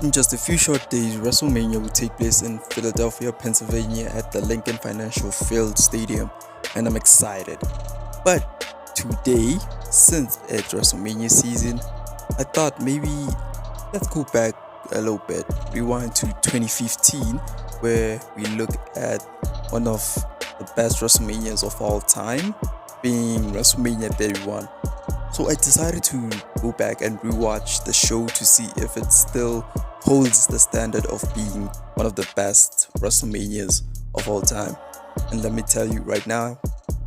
In just a few short days, WrestleMania will take place in Philadelphia, Pennsylvania at the Lincoln Financial Field Stadium, and I'm excited. But today, since it's WrestleMania season, I thought maybe let's go back a little bit, rewind to 2015, where we look at one of the best WrestleManias of all time, being WrestleMania 31. So I decided to go back and rewatch the show to see if it still holds the standard of being one of the best WrestleManias of all time. And let me tell you right now,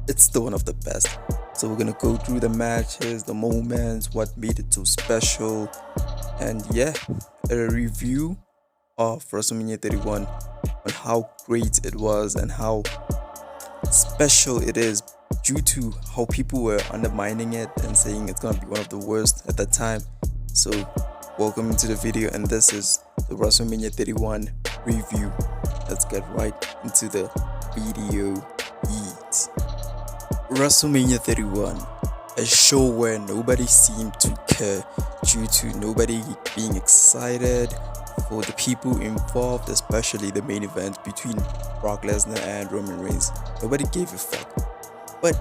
it's still one of the best. So we're gonna go through the matches, the moments, what made it so special, and yeah, a review of WrestleMania 31 on how great it was and how special it is due to how people were undermining it and saying it's gonna be one of the worst at that time. So welcome into the video, and this is the WrestleMania 31 review. Let's get right into the video. WrestleMania 31, a show where nobody seemed to care due to nobody being excited for the people involved, especially the main event between Brock Lesnar and Roman Reigns. Nobody gave a fuck. But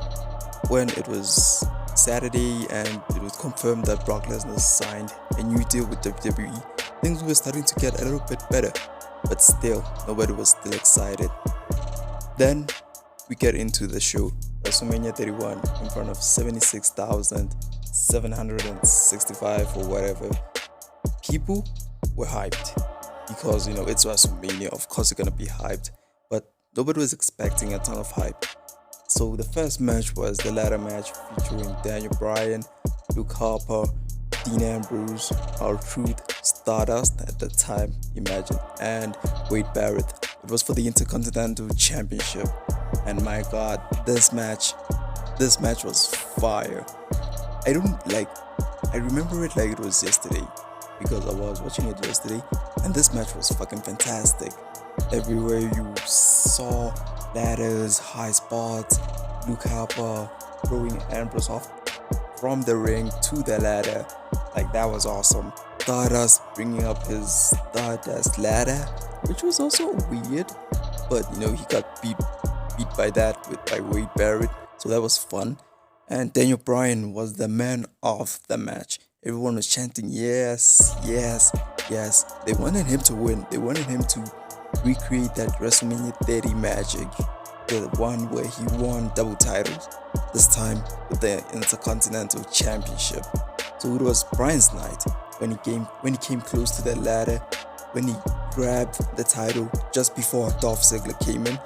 when it was Saturday and it was confirmed that Brock Lesnar signed a new deal with WWE, things were starting to get a little bit better. But still, nobody was still excited. Then we get into the show, WrestleMania 31, in front of 76,765 or whatever. People were hyped because it's WrestleMania. Of course, they're gonna be hyped, but nobody was expecting a ton of hype. So the first match was the ladder match featuring Daniel Bryan, Luke Harper, Dean Ambrose, R-Truth, Stardust at the time, imagine, and Wade Barrett. It was for the Intercontinental Championship, and my God, this match was fire. I remember it like it was yesterday because I was watching it yesterday, and this match was fucking fantastic. Everywhere you saw ladders, high spots, Luke Harper throwing Ambrose off from the ring to the ladder, like that was awesome. Stardust bringing up his Stardust ladder, which was also weird, but he got beat by Wade Barrett, so that was fun. And Daniel Bryan was the man of the match. Everyone was chanting yes, yes, yes. They wanted him to win. They wanted him to recreate that WrestleMania 30 magic, the one where he won double titles, this time with the Intercontinental Championship. So it was Bryan's night when he came close to the ladder, when he grabbed the title just before Dolph Ziggler came in.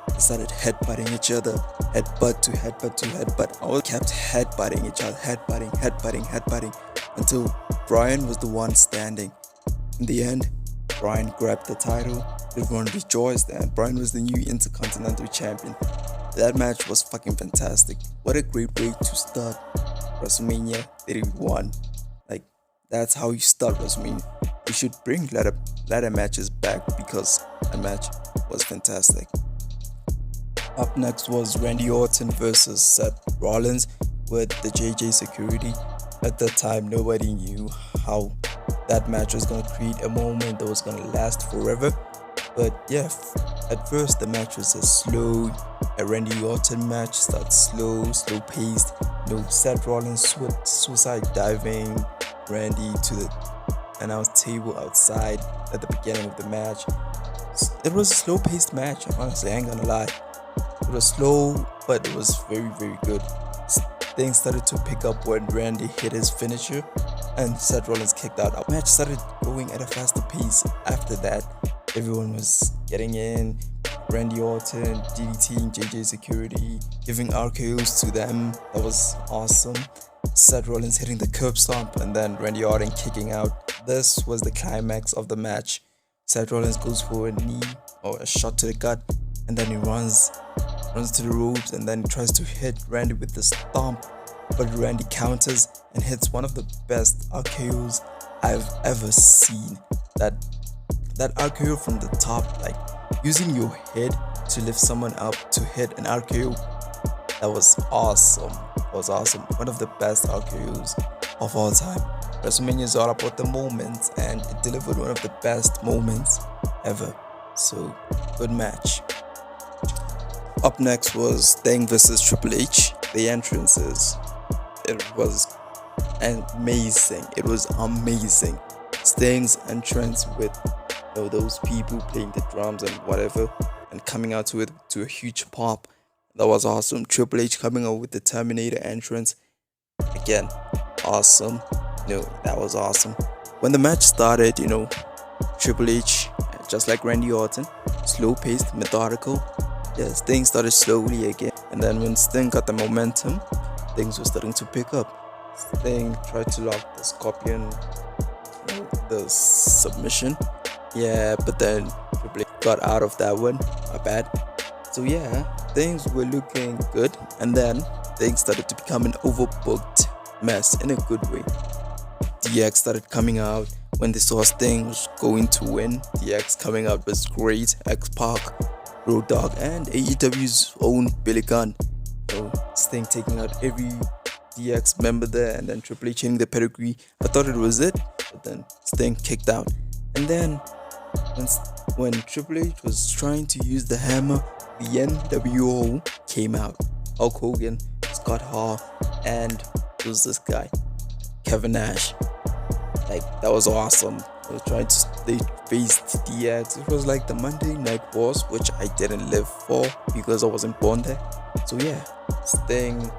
They started headbutting each other, headbutt to headbutt to headbutt. All kept headbutting each other, headbutting until Bryan was the one standing. In the end, Bryan grabbed the title, everyone rejoiced, and Bryan was the new Intercontinental Champion. That match was fucking fantastic. What a great way to start WrestleMania 31. Like, that's how you start WrestleMania. You should bring ladder matches back because that match was fantastic. Up next was Randy Orton versus Seth Rollins with the JJ Security. At that time, nobody knew how that match was going to create a moment that was going to last forever. But yeah, at first the match was a Randy Orton match. Started slow paced. Seth Rollins suicide diving Randy to the announce table outside at the beginning of the match. It was a slow paced match, honestly, I ain't gonna lie. It was slow, but it was very, very good. Things started to pick up when Randy hit his finisher and Seth Rollins kicked out. Our match started going at a faster pace. After that, everyone was getting in. Randy Orton DDTing JJ Security, giving RKOs to them. That was awesome. Seth Rollins hitting the curb stomp and then Randy Orton kicking out. This was the climax of the match. Seth Rollins goes for a knee or a shot to the gut, and then he runs to the ropes and then tries to hit Randy with the stomp, but Randy counters and hits one of the best RKOs I've ever seen. That RKO from the top, like using your head to lift someone up to hit an RKO, that was awesome. One of the best RKOs of all time. WrestleMania is all about the moments, and it delivered one of the best moments ever. So, good match. Up next was Sting versus Triple H. The entrances, it was amazing. It was amazing. Sting's entrance with those people playing the drums and whatever, and coming out to it to a huge pop. That was awesome. Triple H coming out with the Terminator entrance. Again, awesome. That was awesome. When the match started, Triple H, just like Randy Orton, slow paced, methodical. Sting started slowly again. And then when Sting got the momentum, things were starting to pick up. Sting tried to lock the Scorpion, the submission. But then Triple H got out of that one. My bad. So things were looking good. And then things started to become an overbooked mess in a good way. DX started coming out when they saw Sting was going to win. DX coming out was great. X-Pac, Road Dogg, and AEW's own Billy Gunn. So Sting taking out every DX member there, and then Triple H hitting the pedigree. I thought it was it, but then Sting kicked out. And then when Triple H was trying to use the hammer, the NWO came out. Hulk Hogan, Scott Hall, and it was this guy, Kevin Nash. That was awesome. They faced DX. It was like the Monday Night Wars, which I didn't live for because I wasn't born there. So Sting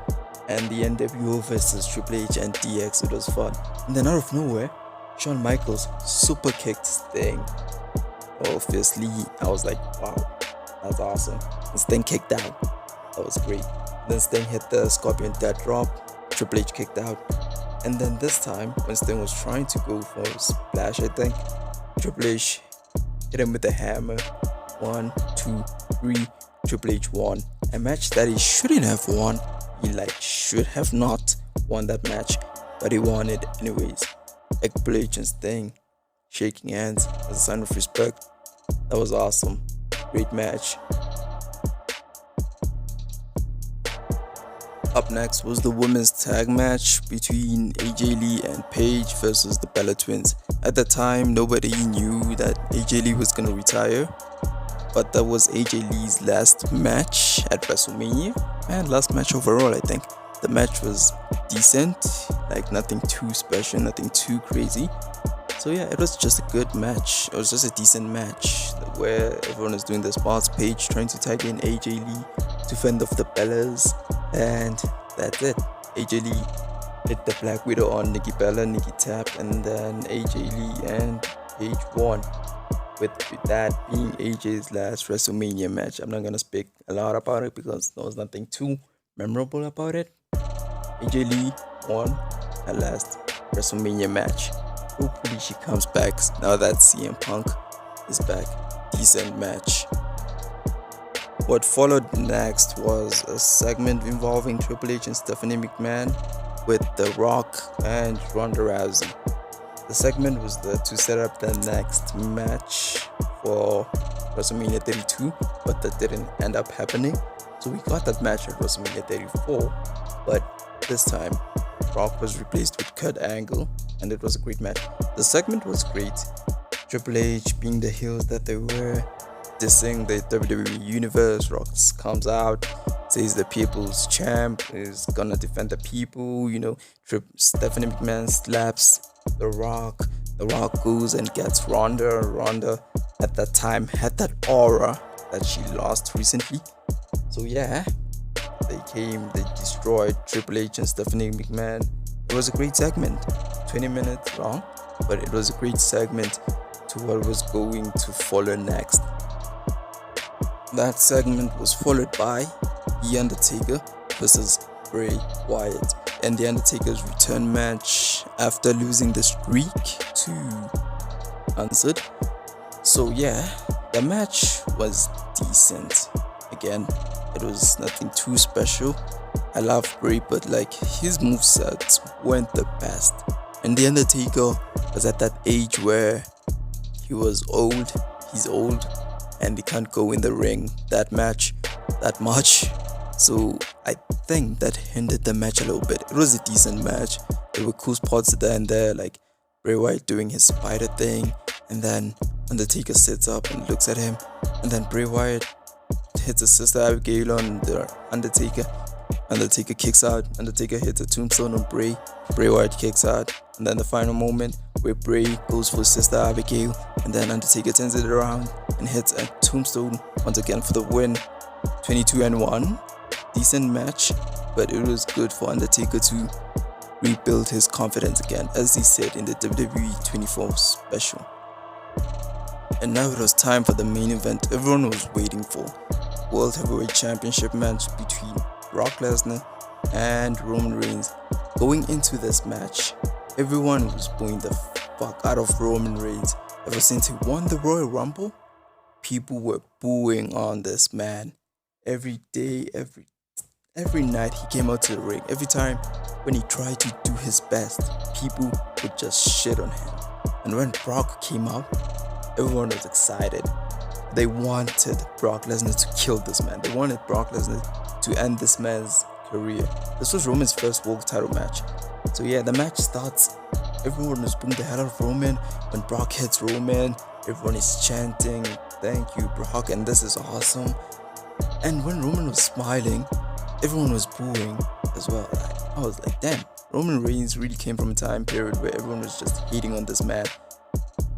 and the NWO versus Triple H and DX. It was fun. And then out of nowhere, Shawn Michaels super kicked Sting. Obviously, I was like, wow, that's awesome. And Sting kicked out. That was great. Then Sting hit the Scorpion Death Drop. Triple H kicked out. And then this time, when Sting was trying to go for a splash, I think, Triple H hit him with a hammer. 1, 2, 3. Triple H won. A match that he shouldn't have won. He should have not won that match, but he won it anyways. Triple H and Sting shaking hands as a sign of respect. That was awesome. Great match. Up next was the women's tag match between AJ Lee and Paige versus the Bella Twins. At the time, nobody knew that AJ Lee was going to retire, but that was AJ Lee's last match at WrestleMania, and last match overall, I think. The match was decent, nothing too special, nothing too crazy. So it was just a good match. It was just a decent match where everyone is doing their spots. Paige trying to tag in AJ Lee to fend off the Bellas, and that's it. AJ Lee hit the Black Widow on Nikki Bella, Nikki tapped, and then AJ Lee and Paige won. With that being AJ's last WrestleMania match. I'm not gonna speak a lot about it because there was nothing too memorable about it. AJ Lee won her last WrestleMania match. Hopefully she comes back now that CM Punk is back. Decent match. What followed next was a segment involving Triple H and Stephanie McMahon with The Rock and Ronda Rousey. The segment was there to set up the next match for WrestleMania 32, but that didn't end up happening. So we got that match at WrestleMania 34, but this time Rock was replaced with Kurt Angle, and it was a great match. The segment was great. Triple H, being the heels that they were, dissing the WWE Universe. Rock comes out, says the people's champ is gonna defend the people. Stephanie McMahon slaps The Rock. The Rock goes and gets Ronda. Ronda at that time had that aura that she lost recently. So they destroyed Triple H and Stephanie McMahon. It was a great segment, 20 minutes long, but it was a great segment to what was going to follow next. That segment was followed by The Undertaker versus Bray Wyatt, and The Undertaker's return match after losing the streak to Answered. So the match was decent. Again, it was nothing too special. I love Bray, but his movesets weren't the best. And The Undertaker was at that age where he was old, he's old, and he can't go in the ring that much. So I think that hindered the match a little bit. It was a decent match. There were cool spots there and there, like Bray Wyatt doing his spider thing, and then Undertaker sits up and looks at him, and then Bray Wyatt hits his sister Abigail on the Undertaker. Undertaker kicks out. Undertaker hits a tombstone on Bray. Bray Wyatt kicks out, and then the final moment where Bray goes for sister Abigail, and then Undertaker turns it around and hits a tombstone once again for the win. 22-1. Decent match, but it was good for Undertaker to rebuild his confidence again, as he said in the WWE 24 special. And now it was time for the main event everyone was waiting for. World Heavyweight Championship match between Brock Lesnar and Roman Reigns. Going into this match, everyone was booing the fuck out of Roman Reigns. Ever since he won the Royal Rumble, people were booing on this man. Every day, every night he came out to the ring. Every time when he tried to do his best, people would just shit on him. And when Brock came out, everyone was excited. They wanted Brock Lesnar to kill this man. They wanted Brock Lesnar to end this man's career. This was Roman's first world title match. So yeah, the match starts. Everyone was booing the hell out of Roman. When Brock hits Roman, everyone is chanting, "Thank you, Brock," and this is awesome. And when Roman was smiling, everyone was booing as well. I was like, damn, Roman Reigns really came from a time period where everyone was just hating on this man.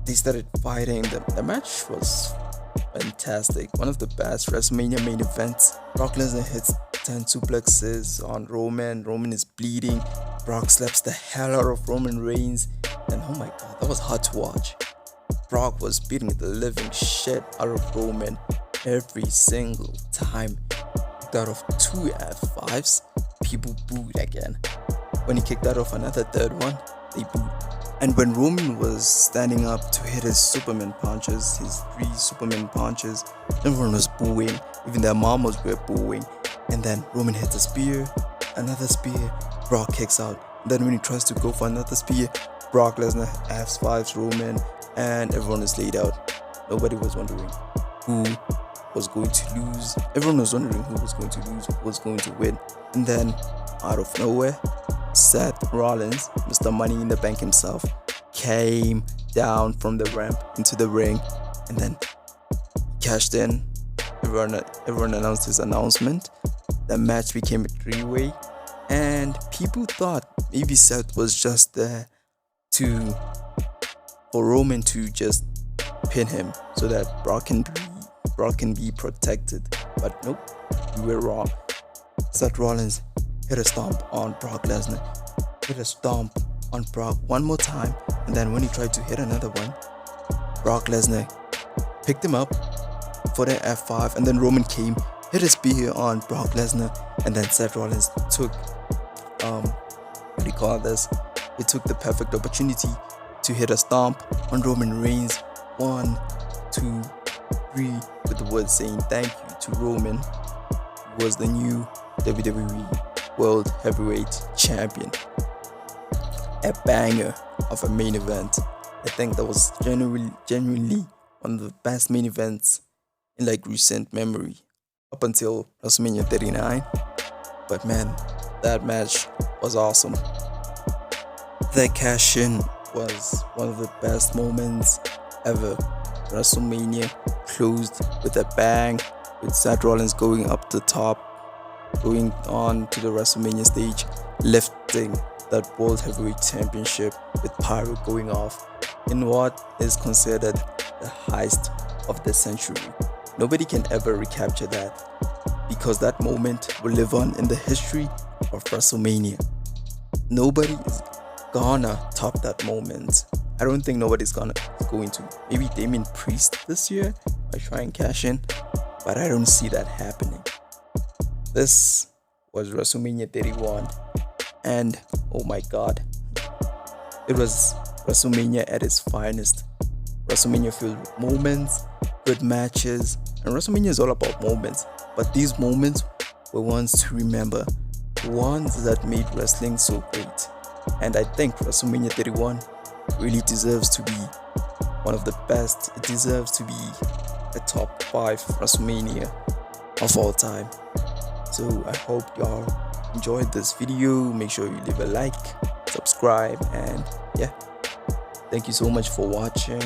They started fighting. The match was fantastic. One of the best WrestleMania main events. Brock Lesnar hits 10 suplexes on Roman. Roman is bleeding. Brock slaps the hell out of Roman Reigns. And oh my god, that was hard to watch. Brock was beating the living shit out of Roman every single time. Out of 2 F5s, people booed again. When he kicked out of another third one, they booed. And when Roman was standing up to hit his Superman punches, his 3 Superman punches, everyone was booing. Even their mamas were booing. And then Roman hits a spear, another spear, Brock kicks out. Then when he tries to go for another spear, Brock Lesnar F5s Roman, and everyone is laid out. Nobody was wondering who was going to lose. Everyone was wondering who was going to lose, who was going to win. And then, out of nowhere, Seth Rollins, Mr. Money in the Bank himself, came down from the ramp into the ring, and then cashed in. Everyone announced his announcement. The match became a 3-way, and people thought maybe Seth was just there for Roman to just pin him so that Brock can be protected. But nope, we were wrong. Seth Rollins hit a stomp on Brock Lesnar. Hit a stomp on Brock one more time, and then when he tried to hit another one, Brock Lesnar picked him up for the F5, and then Roman came, hit a spear on Brock Lesnar, and then Seth Rollins took he took the perfect opportunity to hit a stomp on Roman Reigns. 1, 2, 3, with the words saying thank you to Roman, who was the new WWE World Heavyweight Champion. A banger of a main event. I think that was genuinely one of the best main events in like recent memory, up until WrestleMania 39. But man, that match was awesome. The cash-in was one of the best moments ever. WrestleMania closed with a bang, with Seth Rollins going up the top, going on to the WrestleMania stage, lifting that World Heavyweight Championship with pyro going off in what is considered the heist of the century. Nobody can ever recapture that, because that moment will live on in the history of WrestleMania. Nobody is gonna top that moment. I don't think nobody's going to. Maybe Damian Priest this year might try and cash in, but I don't see that happening. This was WrestleMania 31, and oh my god, it was WrestleMania at its finest. WrestleMania filled with moments, good matches, and WrestleMania is all about moments, but these moments were ones to remember, ones that made wrestling so great. And I think WrestleMania 31 really deserves to be one of the best. It deserves to be a top 5 WrestleMania of all time. So I hope y'all enjoyed this video. Make sure you leave a like, subscribe, and yeah, thank you so much for watching.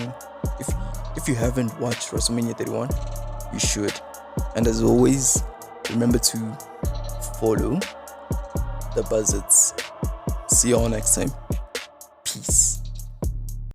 If you haven't watched WrestleMania 31, you should. And as always, remember to follow the buzzards. See you all next time. Peace.